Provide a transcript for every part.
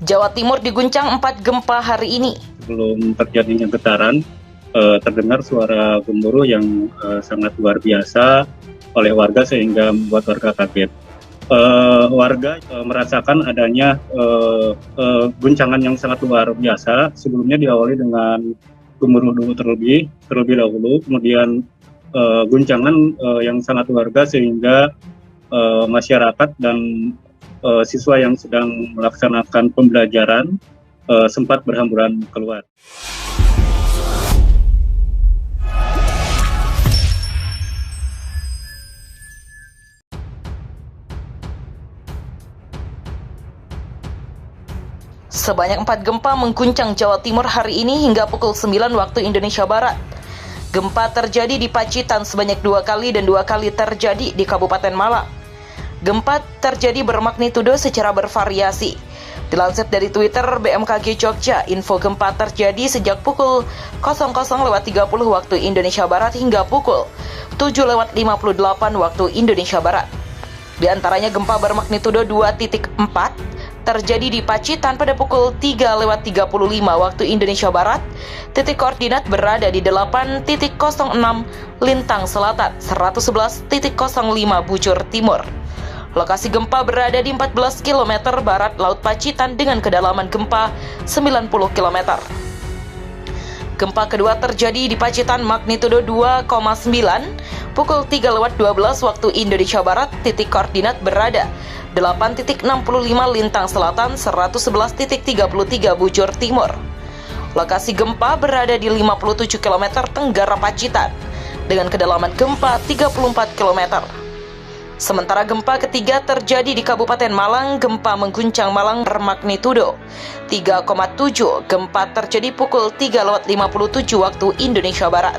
Jawa Timur diguncang 4 gempa hari ini. Sebelum terjadinya getaran, terdengar suara gemuruh yang sangat luar biasa oleh warga sehingga membuat warga kaget. Warga merasakan adanya guncangan yang sangat luar biasa. Sebelumnya diawali dengan gemuruh dulu terlebih dahulu, kemudian guncangan yang sangat luar biasa sehingga masyarakat dan siswa yang sedang melaksanakan pembelajaran sempat berhamburan keluar. Sebanyak 4 gempa mengguncang Jawa Timur hari ini hingga pukul 9 waktu Indonesia Barat. Gempa terjadi di Pacitan sebanyak 2 kali dan 2 kali terjadi di Kabupaten Malang. Gempa terjadi bermagnitudo secara bervariasi. Dilansir dari Twitter BMKG Jogja, info gempa terjadi sejak pukul 00.30 waktu Indonesia Barat hingga pukul 7.58 waktu Indonesia Barat. Di antaranya gempa bermagnitudo 2.4 terjadi di Pacitan pada pukul 3.35 waktu Indonesia Barat. Titik koordinat berada di 8.06 Lintang Selatan, 111.05 Bujur Timur. Lokasi gempa berada di 14 km barat Laut Pacitan dengan kedalaman gempa 90 km. Gempa kedua terjadi di Pacitan magnitudo 2,9 pukul 3.12 waktu Indonesia Barat. Titik koordinat berada 8.65 Lintang Selatan, 111.33 Bujur Timur. Lokasi gempa berada di 57 km tenggara Pacitan dengan kedalaman gempa 34 km. Sementara gempa ketiga terjadi di Kabupaten Malang. Gempa mengguncang Malang bermagnitudo 3,7. Gempa terjadi pukul 3.57 waktu Indonesia Barat.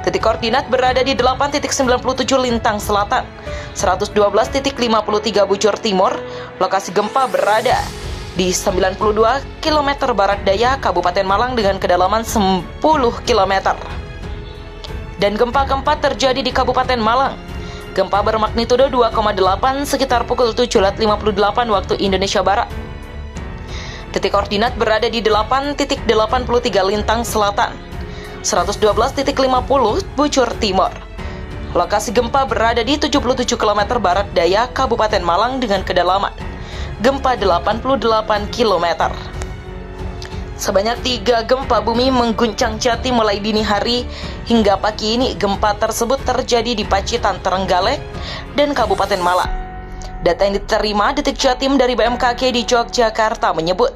Titik koordinat berada di 8.97 Lintang Selatan, 112.53 Bujur Timur. Lokasi gempa berada di 92 km barat daya Kabupaten Malang dengan kedalaman 10 km. Dan gempa keempat terjadi di Kabupaten Malang. Gempa bermagnitudo 2,8 sekitar pukul 7.58 waktu Indonesia Barat. Titik koordinat berada di 8.83 Lintang Selatan, 112.50 Bujur Timur. Lokasi gempa berada di 77 km barat daya Kabupaten Malang dengan kedalaman gempa 88 km. Sebanyak 3 gempa bumi mengguncang Jatim mulai dini hari hingga pagi ini. Gempa tersebut terjadi di Pacitan, Trenggalek, dan Kabupaten Malang. Data yang diterima Detik Jatim dari BMKG di Yogyakarta menyebut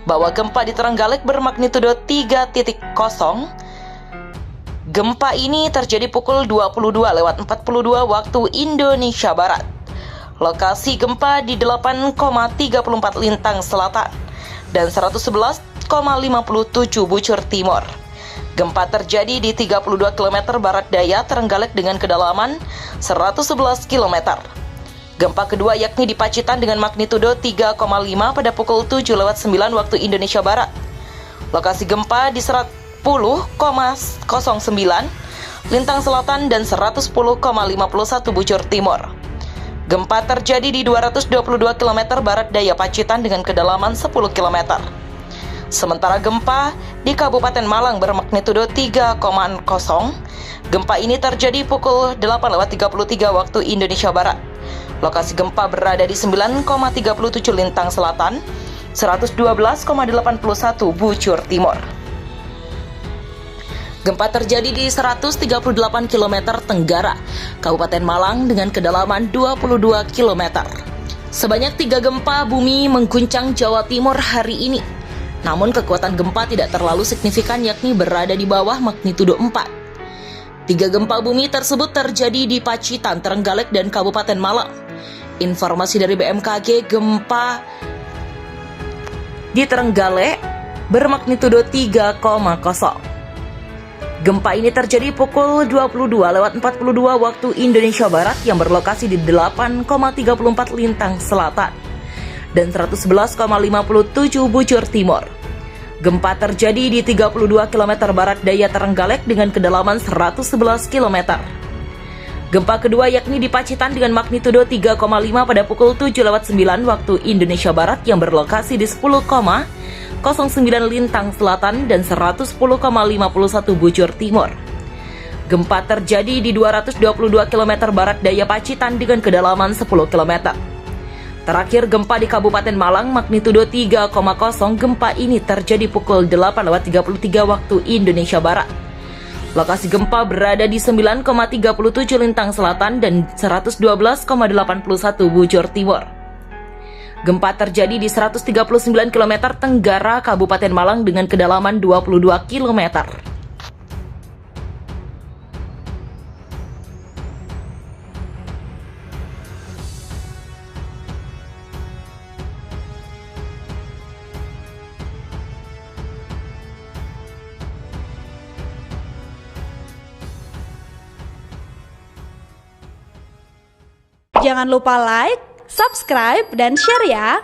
bahwa gempa di Trenggalek bermagnitudo 3.0. Gempa ini terjadi pukul 22.42 waktu Indonesia Barat. Lokasi gempa di 8,34 Lintang Selatan dan 111,57 Bujur Timur. Gempa terjadi di 32 km barat daya Trenggalek dengan kedalaman 111 km. Gempa kedua yakni di Pacitan dengan magnitudo 3,5 pada pukul 7.09 waktu Indonesia Barat. Lokasi gempa di 10,09 Lintang Selatan dan 110,51 Bujur Timur. Gempa terjadi di 222 km barat daya Pacitan dengan kedalaman 10 km. Sementara gempa di Kabupaten Malang bermagnitudo 3,0. Gempa ini terjadi pukul 8.33 waktu Indonesia Barat. Lokasi gempa berada di 9,37 Lintang Selatan, 112,81 Bujur Timur. Gempa terjadi di 138 km tenggara Kabupaten Malang dengan kedalaman 22 km. Sebanyak 3 gempa bumi mengguncang Jawa Timur hari ini. Namun kekuatan gempa tidak terlalu signifikan yakni berada di bawah magnitudo 4. 3 gempa bumi tersebut terjadi di Pacitan, Trenggalek, dan Kabupaten Malang. Informasi dari BMKG, gempa di Trenggalek bermagnitudo 3,0. Gempa ini terjadi pukul 22.42 waktu Indonesia Barat yang berlokasi di 8,34 Lintang Selatan dan 111,57 Bujur Timur. Gempa terjadi di 32 km barat daya Trenggalek dengan kedalaman 111 km. Gempa kedua yakni di Pacitan dengan magnitudo 3,5 pada pukul 7:09 waktu Indonesia Barat yang berlokasi di 10,09 Lintang Selatan dan 110,51 Bujur Timur. Gempa terjadi di 222 km barat daya Pacitan dengan kedalaman 10 km. Terakhir gempa di Kabupaten Malang magnitudo 3,0. Gempa ini terjadi pukul 8:33 waktu Indonesia Barat. Lokasi gempa berada di 9,37 Lintang Selatan dan 112,81 Bujur Timur. Gempa terjadi di 139 km tenggara Kabupaten Malang dengan kedalaman 22 km. Jangan lupa like, subscribe, dan share ya!